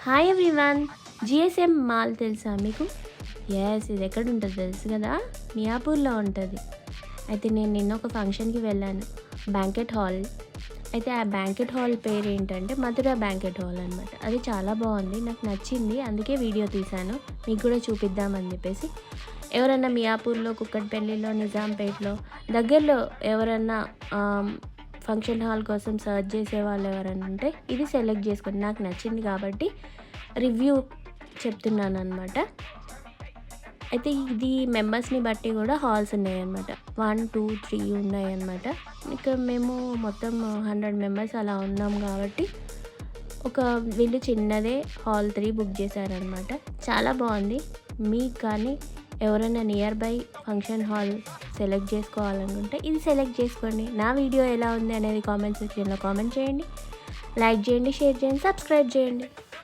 Hi everyone, GSM mall తెలుసా మీకు? Yes, ఇది ఎక్కడ ఉంటుంది తెలుసు కదా, మియాపూర్లో ఉంటుంది. అయితే నేను నిన్న ఒక ఫంక్షన్కి వెళ్ళాను, బ్యాంకెట్ హాల్. అయితే ఆ బ్యాంకెట్ హాల్ పేరు ఏంటంటే మధుర బ్యాంకెట్ హాల్ అనమాట. అది చాలా బాగుంది, నాకు నచ్చింది, అందుకే వీడియో తీశాను మీకు కూడా చూపిద్దామని చెప్పేసి. ఎవరన్నా మియాపూర్లో, కుక్కట్పల్లిలో, నిజాంపేటలో దగ్గరలో ఎవరన్నా ఫంక్షన్ హాల్ కోసం సర్చ్ చేసే వాళ్ళు ఎవరైనా ఉంటే ఇది సెలెక్ట్ చేసుకోండి. నాకు నచ్చింది కాబట్టి రివ్యూ చెప్తున్నాను అనమాట. అయితే ఇది మెంబర్స్ని బట్టి కూడా హాల్స్ ఉన్నాయన్నమాట. 1, 2, 3 ఉన్నాయన్నమాట. ఇక్కడ మేము మొత్తం 100 మెంబర్స్ అలా ఉన్నాం కాబట్టి వీళ్ళు చిన్నదే హాల్ 3 బుక్ చేశారనమాట. చాలా బాగుంది. మీకు కానీ ఎవరైనా near by function hall select చేసుకోవాలనుకుంటే ఇది సెలెక్ట్ చేసుకోండి. నా వీడియో ఎలా ఉంది అనేది కామెంట్ సెక్షన్లో కామెంట్ చేయండి, లైక్ చేయండి, షేర్ చేయండి, సబ్స్క్రైబ్ చేయండి.